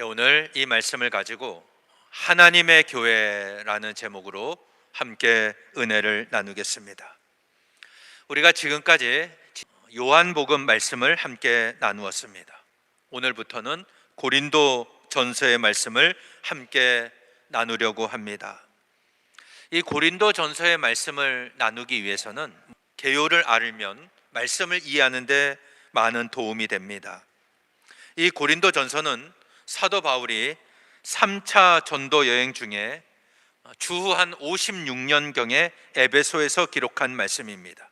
오늘 이 말씀을 가지고 하나님의 교회라는 제목으로 함께 은혜를 나누겠습니다. 우리가 지금까지 요한복음 말씀을 함께 나누었습니다. 오늘부터는 고린도 전서의 말씀을 함께 나누려고 합니다. 이 고린도 전서의 말씀을 나누기 위해서는 개요를 알면 말씀을 이해하는 데 많은 도움이 됩니다. 이 고린도 전서는 사도 바울이 3차 전도 여행 중에 주후 한 56년경에 에베소에서 기록한 말씀입니다.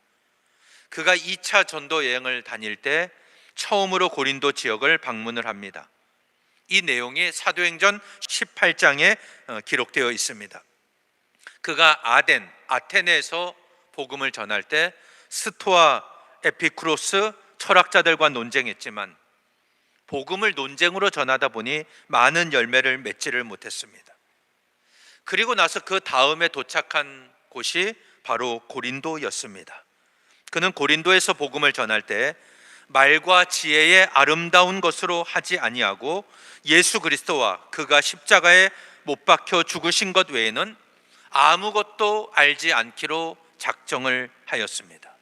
그가 2차 전도 여행을 다닐 때 처음으로 고린도 지역을 방문을 합니다. 이 내용이 사도행전 18장에 기록되어 있습니다. 그가 아테네에서 복음을 전할 때 스토아 에피쿠로스 철학자들과 논쟁했지만 복음을 논쟁으로 전하다 보니 많은 열매를 맺지를 못했습니다. 그리고 나서 그 다음에 도착한 곳이 바로 고린도였습니다. 그는 고린도에서 복음을 전할 때 말과 지혜의 아름다운 것으로 하지 아니하고 예수 그리스도와 그가 십자가에 못 박혀 죽으신 것 외에는 아무것도 알지 않기로 작정을 하였습니다.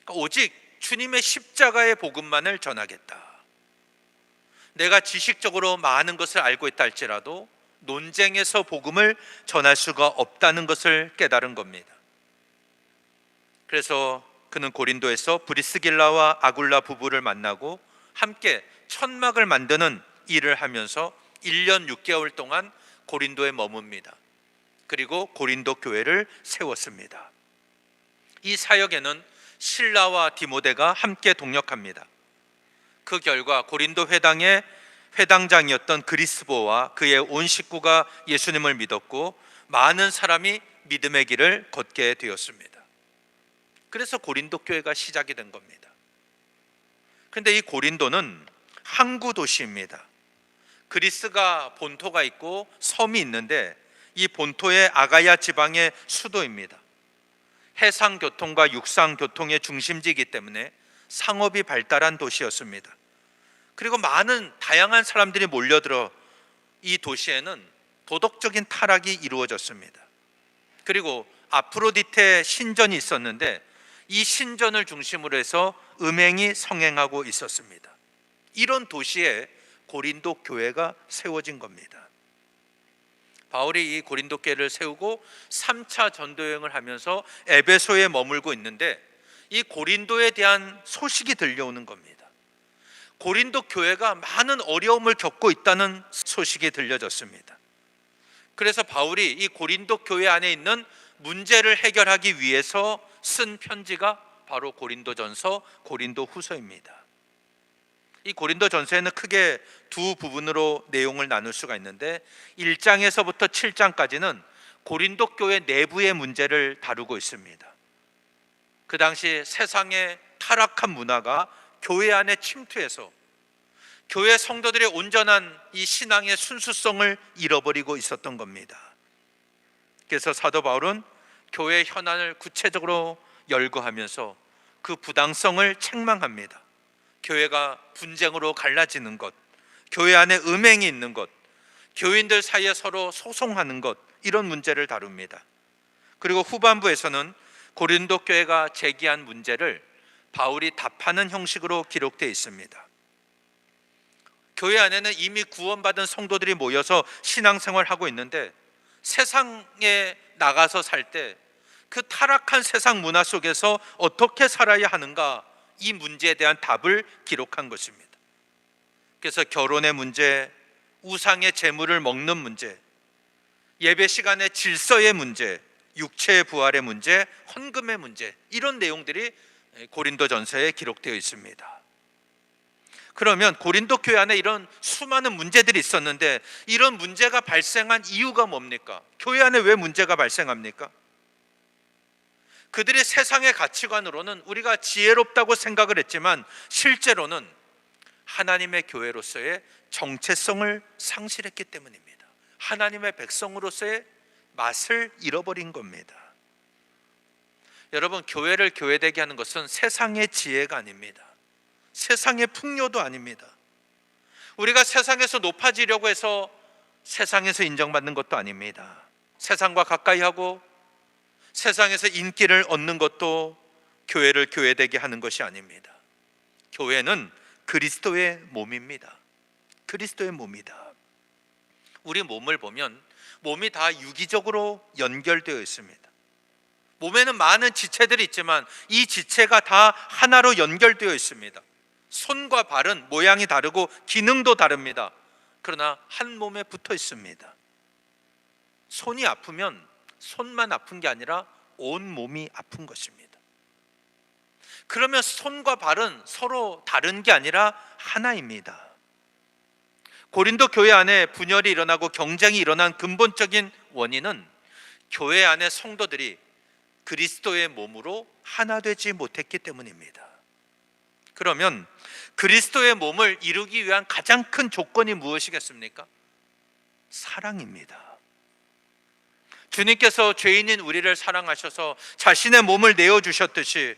오직 주님의 십자가의 복음만을 전하겠다. 내가 지식적으로 많은 것을 알고 있다 할지라도 논쟁에서 복음을 전할 수가 없다는 것을 깨달은 겁니다. 그래서 그는 고린도에서 브리스길라와 아굴라 부부를 만나고 함께 천막을 만드는 일을 하면서 1년 6개월 동안 고린도에 머뭅니다. 그리고 고린도 교회를 세웠습니다. 이 사역에는 실라와 디모데가 함께 동역합니다. 그 결과 고린도 회당의 회당장이었던 그리스보와 그의 온 식구가 예수님을 믿었고 많은 사람이 믿음의 길을 걷게 되었습니다. 그래서 고린도 교회가 시작이 된 겁니다. 그런데 이 고린도는 항구 도시입니다. 그리스가 본토가 있고 섬이 있는데 이 본토의 아가야 지방의 수도입니다. 해상 교통과 육상 교통의 중심지이기 때문에 상업이 발달한 도시였습니다. 그리고 많은 다양한 사람들이 몰려들어 이 도시에는 도덕적인 타락이 이루어졌습니다. 그리고 아프로디테 신전이 있었는데 이 신전을 중심으로 해서 음행이 성행하고 있었습니다. 이런 도시에 고린도 교회가 세워진 겁니다. 바울이 이 고린도 교회를 세우고 3차 전도여행을 하면서 에베소에 머물고 있는데 이 고린도에 대한 소식이 들려오는 겁니다. 고린도 교회가 많은 어려움을 겪고 있다는 소식이 들려졌습니다. 그래서 바울이 이 고린도 교회 안에 있는 문제를 해결하기 위해서 쓴 편지가 바로 고린도전서, 고린도후서입니다. 이 고린도전서에는 크게 두 부분으로 내용을 나눌 수가 있는데 1장에서부터 7장까지는 고린도 교회 내부의 문제를 다루고 있습니다. 그 당시 세상의 타락한 문화가 교회 안에 침투해서 교회 성도들의 온전한 이 신앙의 순수성을 잃어버리고 있었던 겁니다. 그래서 사도 바울은 교회 현안을 구체적으로 열거하면서 그 부당성을 책망합니다. 교회가 분쟁으로 갈라지는 것, 교회 안에 음행이 있는 것, 교인들 사이에 서로 소송하는 것, 이런 문제를 다룹니다. 그리고 후반부에서는 고린도 교회가 제기한 문제를 바울이 답하는 형식으로 기록되어 있습니다. 교회 안에는 이미 구원받은 성도들이 모여서 신앙생활을 하고 있는데 세상에 나가서 살 때 그 타락한 세상 문화 속에서 어떻게 살아야 하는가, 이 문제에 대한 답을 기록한 것입니다. 그래서 결혼의 문제, 우상의 재물을 먹는 문제, 예배 시간의 질서의 문제, 육체의 부활의 문제, 헌금의 문제, 이런 내용들이 고린도전서에 기록되어 있습니다. 그러면 고린도 교회 안에 이런 수많은 문제들이 있었는데 이런 문제가 발생한 이유가 뭡니까? 교회 안에 왜 문제가 발생합니까? 그들의 세상의 가치관으로는 우리가 지혜롭다고 생각을 했지만 실제로는 하나님의 교회로서의 정체성을 상실했기 때문입니다. 하나님의 백성으로서의 맛을 잃어버린 겁니다. 여러분, 교회를 교회되게 하는 것은 세상의 지혜가 아닙니다. 세상의 풍요도 아닙니다. 우리가 세상에서 높아지려고 해서 세상에서 인정받는 것도 아닙니다. 세상과 가까이 하고 세상에서 인기를 얻는 것도 교회를 교회되게 하는 것이 아닙니다. 교회는 그리스도의 몸입니다. 그리스도의 몸이다. 우리 몸을 보면 몸이 다 유기적으로 연결되어 있습니다. 몸에는 많은 지체들이 있지만 이 지체가 다 하나로 연결되어 있습니다. 손과 발은 모양이 다르고 기능도 다릅니다. 그러나 한 몸에 붙어 있습니다. 손이 아프면 손만 아픈 게 아니라 온 몸이 아픈 것입니다. 그러면 손과 발은 서로 다른 게 아니라 하나입니다. 고린도 교회 안에 분열이 일어나고 경쟁이 일어난 근본적인 원인은 교회 안의 성도들이 그리스도의 몸으로 하나 되지 못했기 때문입니다. 그러면 그리스도의 몸을 이루기 위한 가장 큰 조건이 무엇이겠습니까? 사랑입니다. 주님께서 죄인인 우리를 사랑하셔서 자신의 몸을 내어주셨듯이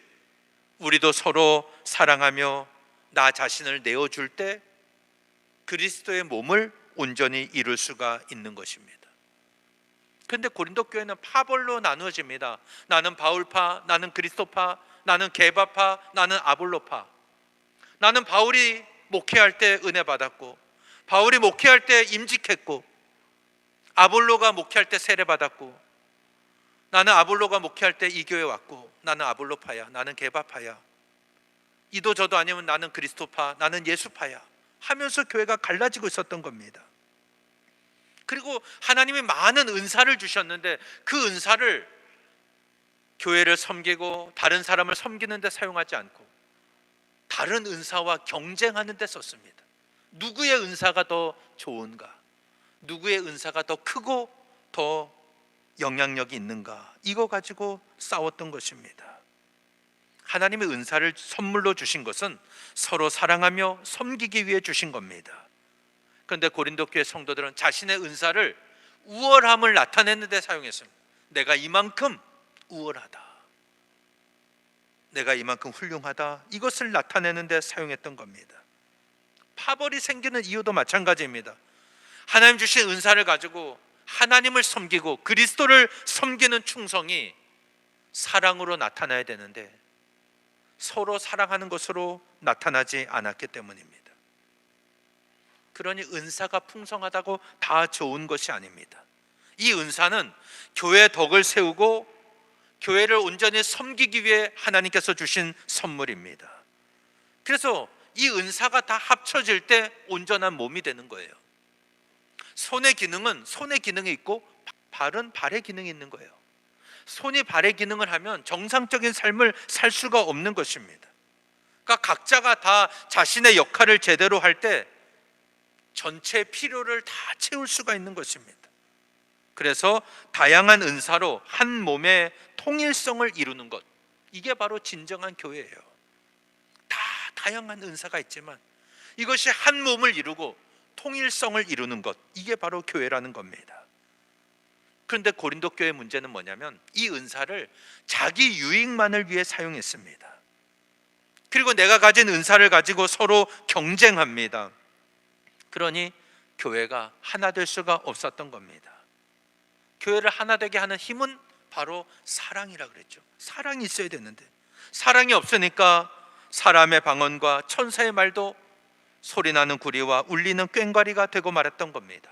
우리도 서로 사랑하며 나 자신을 내어줄 때 그리스도의 몸을 온전히 이룰 수가 있는 것입니다. 그런데 고린도 교회는 파벌로 나누어집니다. 나는 바울파, 나는 그리스도파, 나는 게바파, 나는 아볼로파. 나는 바울이 목회할 때 은혜 받았고, 바울이 목회할 때 임직했고, 아볼로가 목회할 때 세례 받았고, 나는 아볼로가 목회할 때 이 교회 왔고, 나는 아볼로파야, 나는 게바파야. 이도 저도 아니면 나는 그리스도파, 나는 예수파야 하면서 교회가 갈라지고 있었던 겁니다. 그리고 하나님이 많은 은사를 주셨는데 그 은사를 교회를 섬기고 다른 사람을 섬기는 데 사용하지 않고 다른 은사와 경쟁하는 데 썼습니다. 누구의 은사가 더 좋은가? 누구의 은사가 더 크고 더 영향력이 있는가? 이거 가지고 싸웠던 것입니다. 하나님의 은사를 선물로 주신 것은 서로 사랑하며 섬기기 위해 주신 겁니다. 그런데 고린도 교회 성도들은 자신의 은사를 우월함을 나타내는 데 사용했습니다. 내가 이만큼 우월하다, 내가 이만큼 훌륭하다, 이것을 나타내는 데 사용했던 겁니다. 파벌이 생기는 이유도 마찬가지입니다. 하나님 주신 은사를 가지고 하나님을 섬기고 그리스도를 섬기는 충성이 사랑으로 나타나야 되는데 서로 사랑하는 것으로 나타나지 않았기 때문입니다. 그러니 은사가 풍성하다고 다 좋은 것이 아닙니다. 이 은사는 교회의 덕을 세우고 교회를 온전히 섬기기 위해 하나님께서 주신 선물입니다. 그래서 이 은사가 다 합쳐질 때 온전한 몸이 되는 거예요. 손의 기능은 손의 기능이 있고 발은 발의 기능이 있는 거예요. 손이 발의 기능을 하면 정상적인 삶을 살 수가 없는 것입니다. 그러니까 각자가 다 자신의 역할을 제대로 할 때 전체 필요를 다 채울 수가 있는 것입니다. 그래서 다양한 은사로 한 몸의 통일성을 이루는 것, 이게 바로 진정한 교회예요. 다 다양한 은사가 있지만 이것이 한 몸을 이루고 통일성을 이루는 것, 이게 바로 교회라는 겁니다. 그런데 고린도 교회의 문제는 뭐냐면 이 은사를 자기 유익만을 위해 사용했습니다. 그리고 내가 가진 은사를 가지고 서로 경쟁합니다. 그러니 교회가 하나 될 수가 없었던 겁니다. 교회를 하나 되게 하는 힘은 바로 사랑이라 그랬죠. 사랑이 있어야 되는데 사랑이 없으니까 사람의 방언과 천사의 말도 소리나는 구리와 울리는 꽹과리가 되고 말았던 겁니다.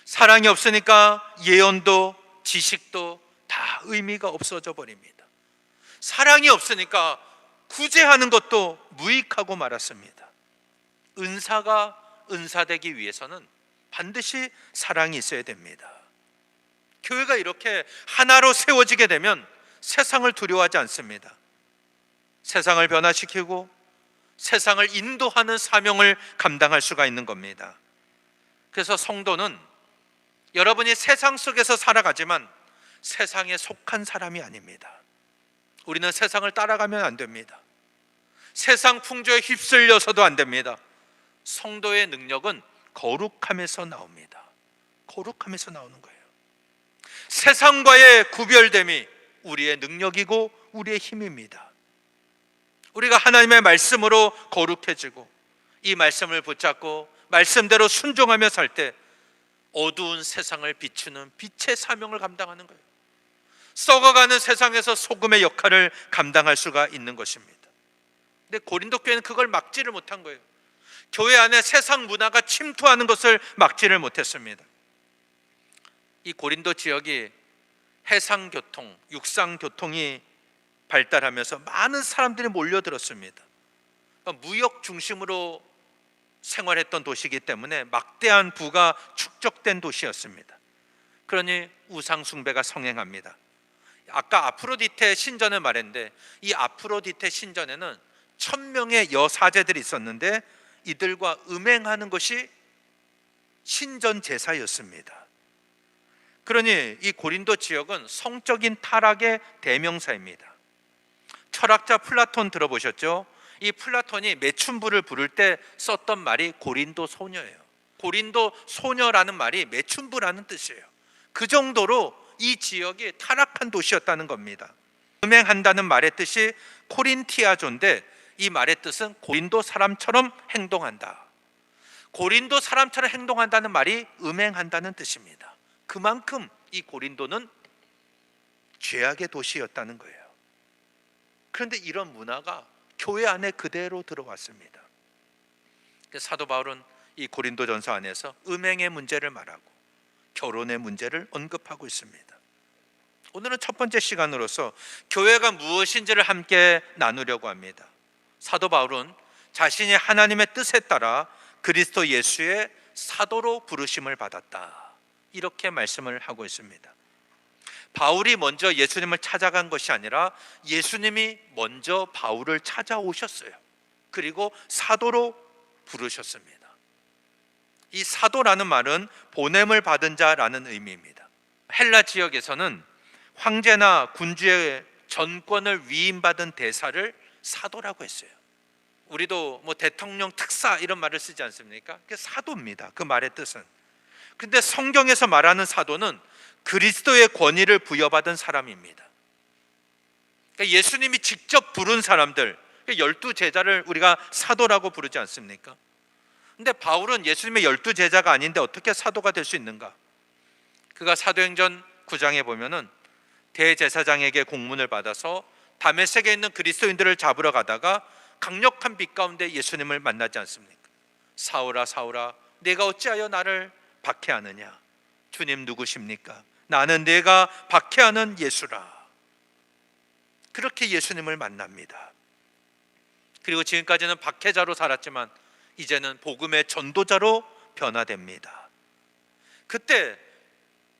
사랑이 없으니까 예언도 지식도 다 의미가 없어져 버립니다. 사랑이 없으니까 구제하는 것도 무익하고 말았습니다. 은사가 은사되기 위해서는 반드시 사랑이 있어야 됩니다. 교회가 이렇게 하나로 세워지게 되면 세상을 두려워하지 않습니다. 세상을 변화시키고 세상을 인도하는 사명을 감당할 수가 있는 겁니다. 그래서 성도는 여러분이 세상 속에서 살아가지만 세상에 속한 사람이 아닙니다. 우리는 세상을 따라가면 안 됩니다. 세상 풍조에 휩쓸려서도 안 됩니다. 성도의 능력은 거룩함에서 나옵니다. 거룩함에서 나오는 거예요. 세상과의 구별됨이 우리의 능력이고 우리의 힘입니다. 우리가 하나님의 말씀으로 거룩해지고 이 말씀을 붙잡고 말씀대로 순종하며 살 때 어두운 세상을 비추는 빛의 사명을 감당하는 거예요. 썩어가는 세상에서 소금의 역할을 감당할 수가 있는 것입니다. 근데 고린도 교회는 그걸 막지를 못한 거예요. 교회 안에 세상 문화가 침투하는 것을 막지를 못했습니다. 이 고린도 지역이 해상교통, 육상교통이 발달하면서 많은 사람들이 몰려들었습니다. 그러니까 무역 중심으로 생활했던 도시이기 때문에 막대한 부가 축적된 도시였습니다. 그러니 우상 숭배가 성행합니다. 아까 아프로디테 신전을 말했는데 이 아프로디테 신전에는 1000명의 여사제들이 있었는데 이들과 음행하는 것이 신전 제사였습니다. 그러니 이 고린도 지역은 성적인 타락의 대명사입니다. 철학자 플라톤 들어보셨죠? 이 플라톤이 매춘부를 부를 때 썼던 말이 고린도 소녀예요. 고린도 소녀라는 말이 매춘부라는 뜻이에요. 그 정도로 이 지역이 타락한 도시였다는 겁니다. 음행한다는 말의 뜻이 코린티아조인데 이 말의 뜻은 고린도 사람처럼 행동한다. 고린도 사람처럼 행동한다는 말이 음행한다는 뜻입니다. 그만큼 이 고린도는 죄악의 도시였다는 거예요. 그런데 이런 문화가 교회 안에 그대로 들어왔습니다. 사도 바울은 이 고린도전서 안에서 음행의 문제를 말하고 결혼의 문제를 언급하고 있습니다. 오늘은 첫 번째 시간으로서 교회가 무엇인지를 함께 나누려고 합니다. 사도 바울은 자신이 하나님의 뜻에 따라 그리스도 예수의 사도로 부르심을 받았다, 이렇게 말씀을 하고 있습니다. 바울이 먼저 예수님을 찾아간 것이 아니라 예수님이 먼저 바울을 찾아오셨어요. 그리고 사도로 부르셨습니다. 이 사도라는 말은 보냄을 받은 자라는 의미입니다. 헬라 지역에서는 황제나 군주의 전권을 위임받은 대사를 사도라고 했어요. 우리도 뭐 대통령 특사 이런 말을 쓰지 않습니까? 그게 사도입니다. 그 말의 뜻은. 근데 성경에서 말하는 사도는 그리스도의 권위를 부여받은 사람입니다. 그러니까 예수님이 직접 부른 사람들, 12제자를 우리가 사도라고 부르지 않습니까? 근데 바울은 예수님의 12제자가 아닌데 어떻게 사도가 될 수 있는가? 그가 사도행전 9장에 보면은 대제사장에게 공문을 받아서 다메섹에 있는 그리스도인들을 잡으러 가다가 강력한 빛 가운데 예수님을 만나지 않습니까? 사울아 사울아 내가 어찌하여 나를 박해하느냐? 주님 누구십니까? 나는 내가 박해하는 예수라. 그렇게 예수님을 만납니다. 그리고 지금까지는 박해자로 살았지만 이제는 복음의 전도자로 변화됩니다. 그때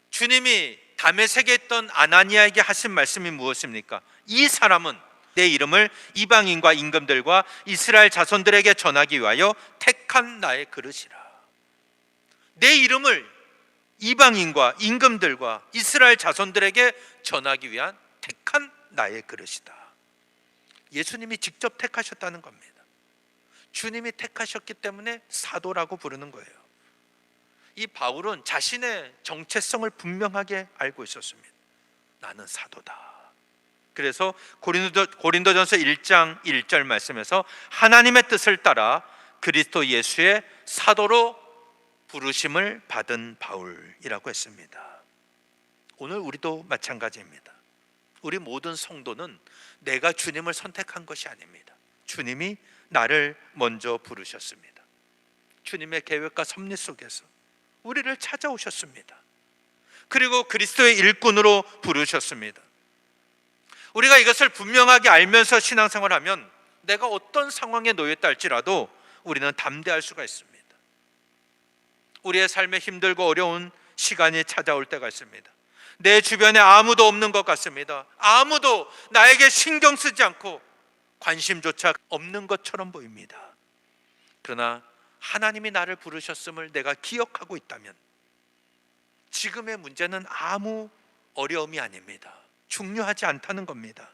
주님이 다메섹에 있던 아나니아에게 하신 말씀이 무엇입니까? 이 사람은 내 이름을 이방인과 임금들과 이스라엘 자손들에게 전하기 위하여 택한 나의 그릇이라. 내 이름을 이방인과 임금들과 이스라엘 자손들에게 전하기 위한 택한 나의 그릇이다. 예수님이 직접 택하셨다는 겁니다. 주님이 택하셨기 때문에 사도라고 부르는 거예요. 이 바울은 자신의 정체성을 분명하게 알고 있었습니다. 나는 사도다. 그래서 고린도전서 1장 1절 말씀에서 하나님의 뜻을 따라 그리스도 예수의 사도로 부르심을 받은 바울이라고 했습니다. 오늘 우리도 마찬가지입니다. 우리 모든 성도는 내가 주님을 선택한 것이 아닙니다. 주님이 나를 먼저 부르셨습니다. 주님의 계획과 섭리 속에서 우리를 찾아오셨습니다. 그리고 그리스도의 일꾼으로 부르셨습니다. 우리가 이것을 분명하게 알면서 신앙생활하면 내가 어떤 상황에 놓였다 할지라도 우리는 담대할 수가 있습니다. 우리의 삶에 힘들고 어려운 시간이 찾아올 때가 있습니다. 내 주변에 아무도 없는 것 같습니다. 아무도 나에게 신경 쓰지 않고 관심조차 없는 것처럼 보입니다. 그러나 하나님이 나를 부르셨음을 내가 기억하고 있다면 지금의 문제는 아무 어려움이 아닙니다. 중요하지 않다는 겁니다.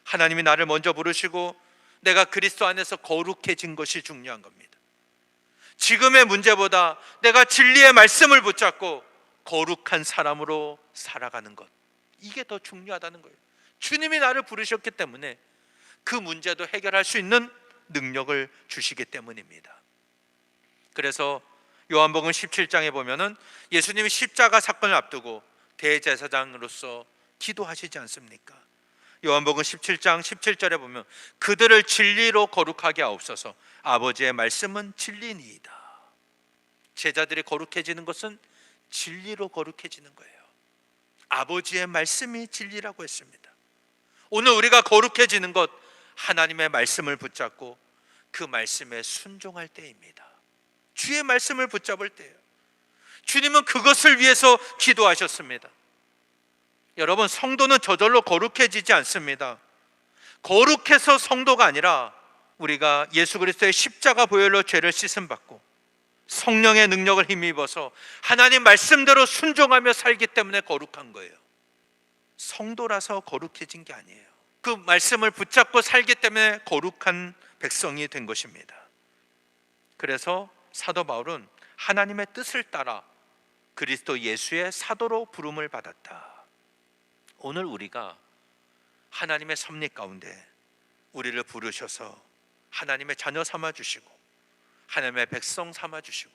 하나님이 나를 먼저 부르시고 내가 그리스도 안에서 거룩해진 것이 중요한 겁니다. 지금의 문제보다 내가 진리의 말씀을 붙잡고 거룩한 사람으로 살아가는 것, 이게 더 중요하다는 거예요. 주님이 나를 부르셨기 때문에 그 문제도 해결할 수 있는 능력을 주시기 때문입니다. 그래서 요한복음 17장에 보면은 예수님이 십자가 사건을 앞두고 대제사장으로서 기도하시지 않습니까? 요한복음 17장 17절에 보면 그들을 진리로 거룩하게 하옵소서. 아버지의 말씀은 진리니이다. 제자들이 거룩해지는 것은 진리로 거룩해지는 거예요. 아버지의 말씀이 진리라고 했습니다. 오늘 우리가 거룩해지는 것, 하나님의 말씀을 붙잡고 그 말씀에 순종할 때입니다. 주의 말씀을 붙잡을 때예요. 주님은 그것을 위해서 기도하셨습니다. 여러분, 성도는 저절로 거룩해지지 않습니다. 거룩해서 성도가 아니라 우리가 예수 그리스도의 십자가 보혈로 죄를 씻음 받고 성령의 능력을 힘입어서 하나님 말씀대로 순종하며 살기 때문에 거룩한 거예요. 성도라서 거룩해진 게 아니에요. 그 말씀을 붙잡고 살기 때문에 거룩한 백성이 된 것입니다. 그래서 사도 바울은 하나님의 뜻을 따라 그리스도 예수의 사도로 부름을 받았다. 오늘 우리가 하나님의 섭리 가운데 우리를 부르셔서 하나님의 자녀 삼아주시고 하나님의 백성 삼아주시고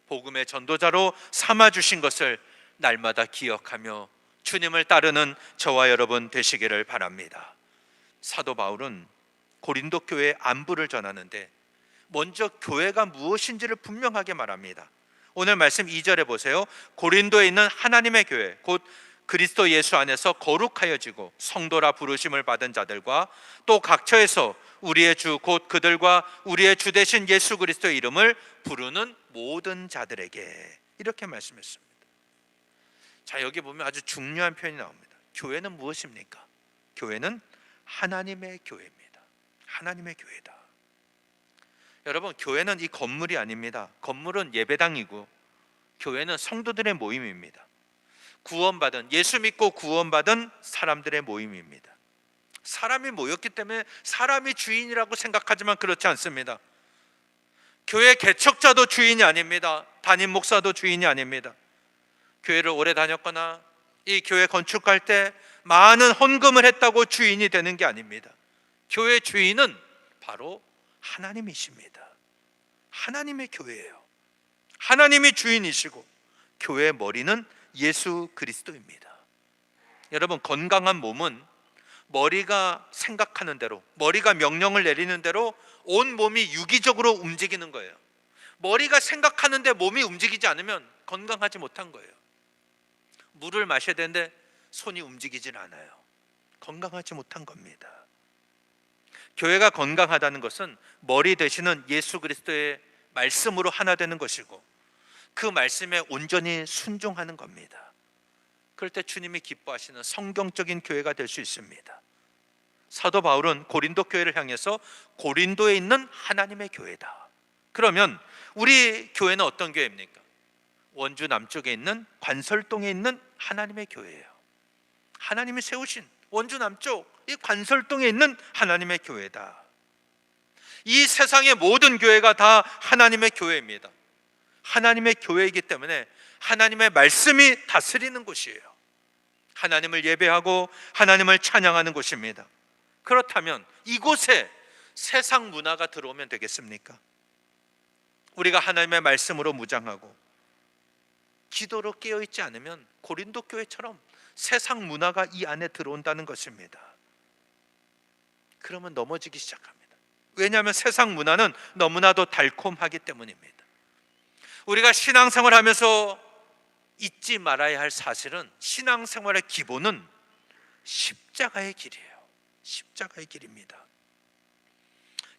복음의 전도자로 삼아주신 것을 날마다 기억하며 주님을 따르는 저와 여러분 되시기를 바랍니다. 사도 바울은 고린도 교회의 안부를 전하는데 먼저 교회가 무엇인지를 분명하게 말합니다. 오늘 말씀 2절에 보세요. 고린도에 있는 하나님의 교회, 곧 그리스도 예수 안에서 거룩하여지고 성도라 부르심을 받은 자들과 또 각처에서 우리의 주 곧 그들과 우리의 주 되신 예수 그리스도의 이름을 부르는 모든 자들에게, 이렇게 말씀했습니다. 자, 여기 보면 아주 중요한 표현이 나옵니다. 교회는 무엇입니까? 교회는 하나님의 교회입니다. 하나님의 교회다. 여러분, 교회는 이 건물이 아닙니다. 건물은 예배당이고 교회는 성도들의 모임입니다. 구원받은, 예수 믿고 구원받은 사람들의 모임입니다. 사람이 모였기 때문에 사람이 주인이라고 생각하지만 그렇지 않습니다. 교회 개척자도 주인이 아닙니다. 담임 목사도 주인이 아닙니다. 교회를 오래 다녔거나 이 교회 건축할 때 많은 헌금을 했다고 주인이 되는 게 아닙니다. 교회 주인은 바로 하나님이십니다. 하나님의 교회예요. 하나님이 주인이시고 교회의 머리는 예수 그리스도입니다. 여러분, 건강한 몸은 머리가 생각하는 대로, 머리가 명령을 내리는 대로 온 몸이 유기적으로 움직이는 거예요. 머리가 생각하는데 몸이 움직이지 않으면 건강하지 못한 거예요. 물을 마셔야 되는데 손이 움직이질 않아요. 건강하지 못한 겁니다. 교회가 건강하다는 것은 머리 되시는 예수 그리스도의 말씀으로 하나 되는 것이고 그 말씀에 온전히 순종하는 겁니다. 그럴 때 주님이 기뻐하시는 성경적인 교회가 될 수 있습니다. 사도 바울은 고린도 교회를 향해서 고린도에 있는 하나님의 교회다. 그러면 우리 교회는 어떤 교회입니까? 원주 남쪽에 있는 관설동에 있는 하나님의 교회예요. 하나님이 세우신 원주 남쪽 이 관설동에 있는 하나님의 교회다. 이 세상의 모든 교회가 다 하나님의 교회입니다. 하나님의 교회이기 때문에 하나님의 말씀이 다스리는 곳이에요. 하나님을 예배하고 하나님을 찬양하는 곳입니다. 그렇다면 이곳에 세상 문화가 들어오면 되겠습니까? 우리가 하나님의 말씀으로 무장하고 기도로 깨어있지 않으면 고린도 교회처럼 세상 문화가 이 안에 들어온다는 것입니다. 그러면 넘어지기 시작합니다. 왜냐하면 세상 문화는 너무나도 달콤하기 때문입니다. 우리가 신앙생활 하면서 잊지 말아야 할 사실은 신앙생활의 기본은 십자가의 길이에요. 십자가의 길입니다.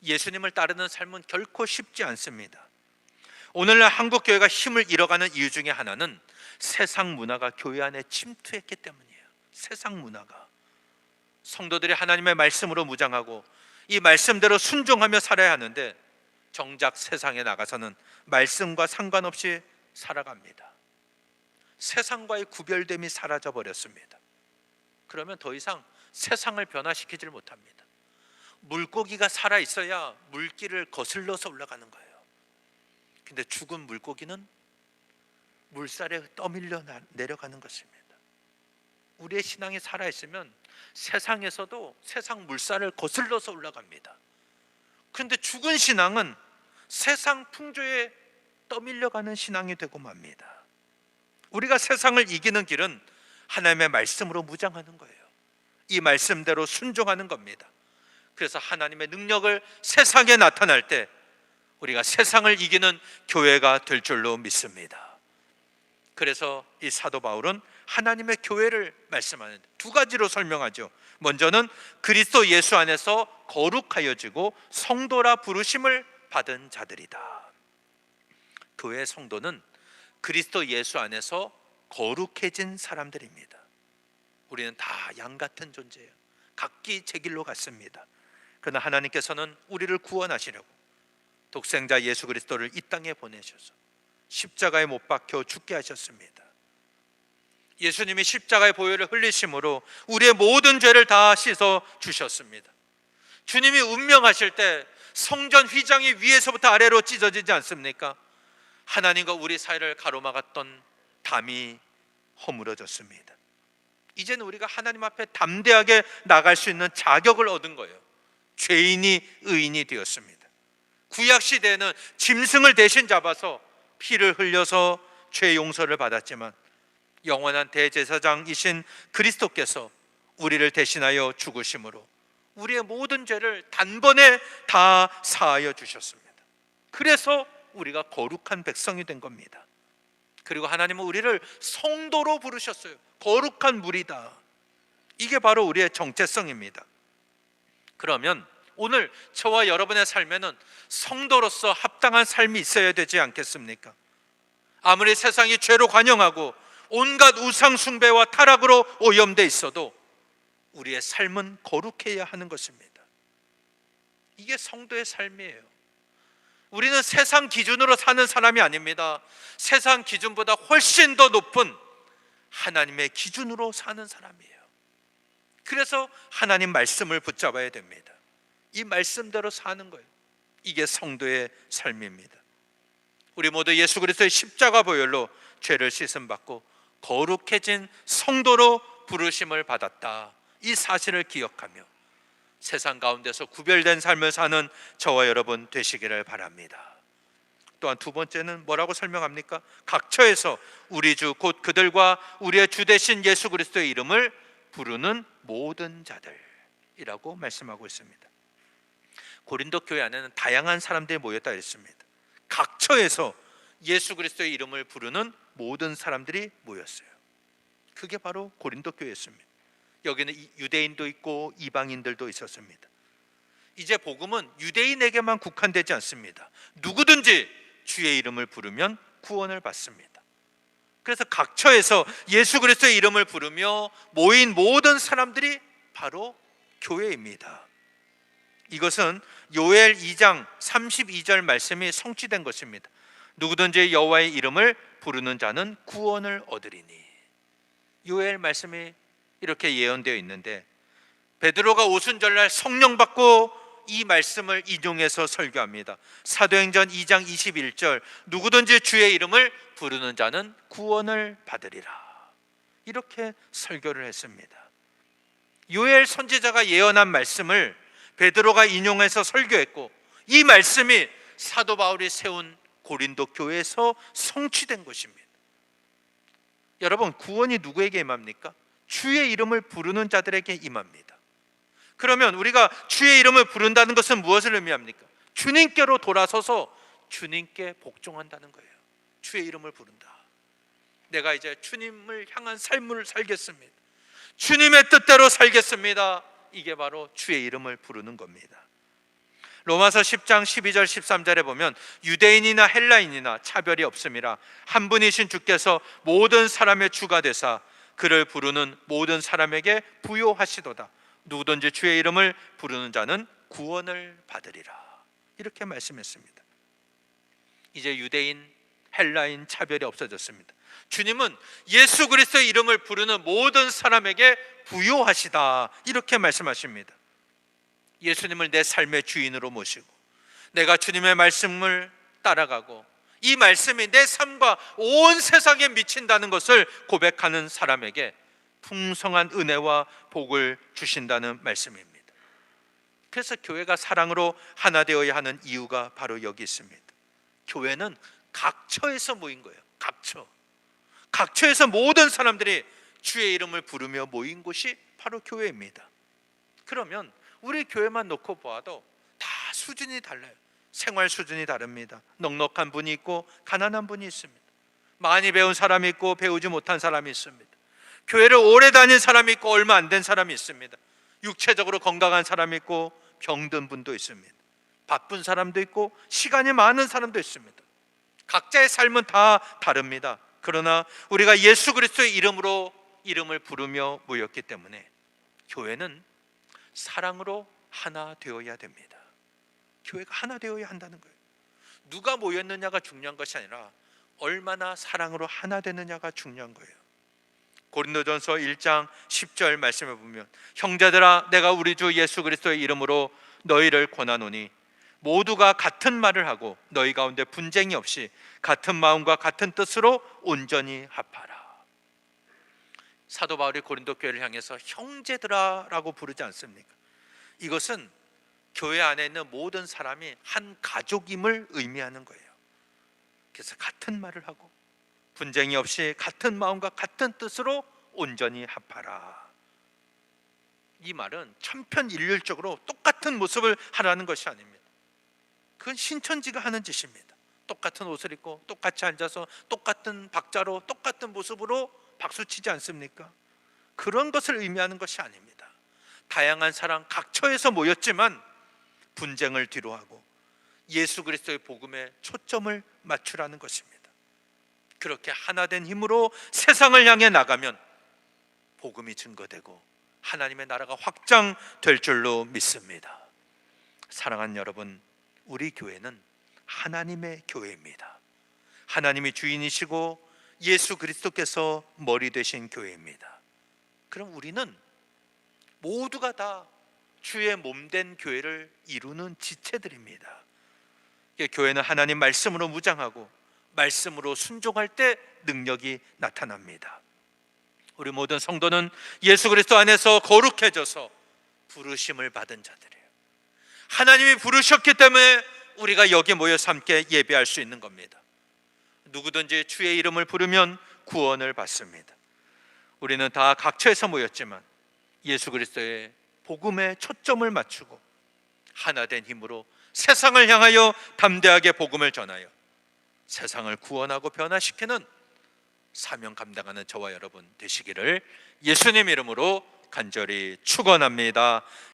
예수님을 따르는 삶은 결코 쉽지 않습니다. 오늘날 한국 교회가 힘을 잃어가는 이유 중에 하나는 세상 문화가 교회 안에 침투했기 때문이에요. 세상 문화가. 성도들이 하나님의 말씀으로 무장하고 이 말씀대로 순종하며 살아야 하는데 정작 세상에 나가서는 말씀과 상관없이 살아갑니다. 세상과의 구별됨이 사라져 버렸습니다. 그러면 더 이상 세상을 변화시키질 못합니다. 물고기가 살아 있어야 물길을 거슬러서 올라가는 거예요. 근데 죽은 물고기는 물살에 떠밀려 내려가는 것입니다. 우리의 신앙이 살아 있으면 세상에서도 세상 물살을 거슬러서 올라갑니다. 그런데 죽은 신앙은 세상 풍조에 떠밀려가는 신앙이 되고 맙니다. 우리가 세상을 이기는 길은 하나님의 말씀으로 무장하는 거예요. 이 말씀대로 순종하는 겁니다. 그래서 하나님의 능력을 세상에 나타날 때 우리가 세상을 이기는 교회가 될 줄로 믿습니다. 그래서 이 사도 바울은 하나님의 교회를 말씀하는 두 가지로 설명하죠. 먼저는 그리스도 예수 안에서 거룩하여지고 성도라 부르심을 받은 자들이다. 교회의 성도는 그리스도 예수 안에서 거룩해진 사람들입니다. 우리는 다 양 같은 존재예요. 각기 제 길로 갔습니다. 그러나 하나님께서는 우리를 구원하시려고 독생자 예수 그리스도를 이 땅에 보내셔서 십자가에 못 박혀 죽게 하셨습니다. 예수님이 십자가의 보혈을 흘리심으로 우리의 모든 죄를 다 씻어 주셨습니다. 주님이 운명하실 때 성전 휘장이 위에서부터 아래로 찢어지지 않습니까? 하나님과 우리 사이를 가로막았던 담이 허물어졌습니다. 이제는 우리가 하나님 앞에 담대하게 나갈 수 있는 자격을 얻은 거예요. 죄인이 의인이 되었습니다. 구약 시대에는 짐승을 대신 잡아서 피를 흘려서 죄 용서를 받았지만 영원한 대제사장이신 그리스도께서 우리를 대신하여 죽으심으로 우리의 모든 죄를 단번에 다 사하여 주셨습니다. 그래서 우리가 거룩한 백성이 된 겁니다. 그리고 하나님은 우리를 성도로 부르셨어요. 거룩한 무리다. 이게 바로 우리의 정체성입니다. 그러면 오늘 저와 여러분의 삶에는 성도로서 합당한 삶이 있어야 되지 않겠습니까? 아무리 세상이 죄로 관영하고 온갖 우상 숭배와 타락으로 오염돼 있어도 우리의 삶은 거룩해야 하는 것입니다. 이게 성도의 삶이에요. 우리는 세상 기준으로 사는 사람이 아닙니다. 세상 기준보다 훨씬 더 높은 하나님의 기준으로 사는 사람이에요. 그래서 하나님 말씀을 붙잡아야 됩니다. 이 말씀대로 사는 거예요. 이게 성도의 삶입니다. 우리 모두 예수 그리스도의 십자가 보혈로 죄를 씻음 받고 거룩해진 성도로 부르심을 받았다. 이 사실을 기억하며 세상 가운데서 구별된 삶을 사는 저와 여러분 되시기를 바랍니다. 또한 두 번째는 뭐라고 설명합니까? 각처에서 우리 주 곧 그들과 우리의 주 되신 예수 그리스도의 이름을 부르는 모든 자들이라고 말씀하고 있습니다. 고린도 교회 안에는 다양한 사람들이 모였다 했습니다. 각처에서 예수 그리스도의 이름을 부르는 모든 사람들이 모였어요. 그게 바로 고린도 교회였습니다. 여기는 유대인도 있고 이방인들도 있었습니다. 이제 복음은 유대인에게만 국한되지 않습니다. 누구든지 주의 이름을 부르면 구원을 받습니다. 그래서 각처에서 예수 그리스도의 이름을 부르며 모인 모든 사람들이 바로 교회입니다. 이것은 요엘 2장 32절 말씀이 성취된 것입니다. 누구든지 여호와의 이름을 부르는 자는 구원을 얻으리니. 요엘 말씀이 이렇게 예언되어 있는데 베드로가 오순절날 성령 받고 이 말씀을 인용해서 설교합니다. 사도행전 2장 21절 누구든지 주의 이름을 부르는 자는 구원을 받으리라. 이렇게 설교를 했습니다. 요엘 선지자가 예언한 말씀을 베드로가 인용해서 설교했고 이 말씀이 사도 바울이 세운 고린도 교회에서 성취된 것입니다. 여러분, 구원이 누구에게 임합니까? 주의 이름을 부르는 자들에게 임합니다. 그러면 우리가 주의 이름을 부른다는 것은 무엇을 의미합니까? 주님께로 돌아서서 주님께 복종한다는 거예요. 주의 이름을 부른다. 내가 이제 주님을 향한 삶을 살겠습니다. 주님의 뜻대로 살겠습니다. 이게 바로 주의 이름을 부르는 겁니다. 로마서 10장 12절 13절에 보면 유대인이나 헬라인이나 차별이 없음이라 한 분이신 주께서 모든 사람의 주가 되사 그를 부르는 모든 사람에게 부요하시도다. 누구든지 주의 이름을 부르는 자는 구원을 받으리라. 이렇게 말씀했습니다. 이제 유대인, 헬라인 차별이 없어졌습니다. 주님은 예수 그리스도의 이름을 부르는 모든 사람에게 부요하시다. 이렇게 말씀하십니다. 예수님을 내 삶의 주인으로 모시고 내가 주님의 말씀을 따라가고 이 말씀이 내 삶과 온 세상에 미친다는 것을 고백하는 사람에게 풍성한 은혜와 복을 주신다는 말씀입니다. 그래서 교회가 사랑으로 하나 되어야 하는 이유가 바로 여기 있습니다. 교회는 각처에서 모인 거예요. 각처에서 모든 사람들이 주의 이름을 부르며 모인 곳이 바로 교회입니다. 그러면 우리 교회만 놓고 보아도 다 수준이 달라요. 생활 수준이 다릅니다. 넉넉한 분이 있고 가난한 분이 있습니다. 많이 배운 사람이 있고 배우지 못한 사람이 있습니다. 교회를 오래 다닌 사람이 있고 얼마 안 된 사람이 있습니다. 육체적으로 건강한 사람이 있고 병든 분도 있습니다. 바쁜 사람도 있고 시간이 많은 사람도 있습니다. 각자의 삶은 다 다릅니다. 그러나 우리가 예수 그리스도의 이름으로 이름을 부르며 모였기 때문에 교회는 사랑으로 하나 되어야 됩니다. 교회가 하나 되어야 한다는 거예요. 누가 모였느냐가 중요한 것이 아니라 얼마나 사랑으로 하나 되느냐가 중요한 거예요. 고린도전서 1장 10절 말씀을 보면 형제들아 내가 우리 주 예수 그리스도의 이름으로 너희를 권하노니 모두가 같은 말을 하고 너희 가운데 분쟁이 없이 같은 마음과 같은 뜻으로 온전히 합하라. 사도 바울이 고린도 교회를 향해서 형제들아 라고 부르지 않습니까? 이것은 교회 안에 있는 모든 사람이 한 가족임을 의미하는 거예요. 그래서 같은 말을 하고 분쟁이 없이 같은 마음과 같은 뜻으로 온전히 합하라. 이 말은 천편일률적으로 똑같은 모습을 하라는 것이 아닙니다. 그건 신천지가 하는 짓입니다. 똑같은 옷을 입고 똑같이 앉아서 똑같은 박자로 똑같은 모습으로 박수치지 않습니까? 그런 것을 의미하는 것이 아닙니다. 다양한 사람 각처에서 모였지만 분쟁을 뒤로하고 예수 그리스도의 복음에 초점을 맞추라는 것입니다. 그렇게 하나 된 힘으로 세상을 향해 나가면 복음이 증거되고 하나님의 나라가 확장될 줄로 믿습니다. 사랑하는 여러분, 우리 교회는 하나님의 교회입니다. 하나님이 주인이시고 예수 그리스도께서 머리 되신 교회입니다. 그럼 우리는 모두가 다 주의 몸된 교회를 이루는 지체들입니다. 교회는 하나님 말씀으로 무장하고 말씀으로 순종할 때 능력이 나타납니다. 우리 모든 성도는 예수 그리스도 안에서 거룩해져서 부르심을 받은 자들이에요. 하나님이 부르셨기 때문에 우리가 여기 모여서 함께 예배할 수 있는 겁니다. 누구든지 주의 이름을 부르면 구원을 받습니다. 우리는 다 각처에서 모였지만 예수 그리스도의 복음에 초점을 맞추고 하나 된 힘으로 세상을 향하여 담대하게 복음을 전하여 세상을 구원하고 변화시키는 사명 감당하는 저와 여러분 되시기를 예수님 이름으로 간절히 축원합니다.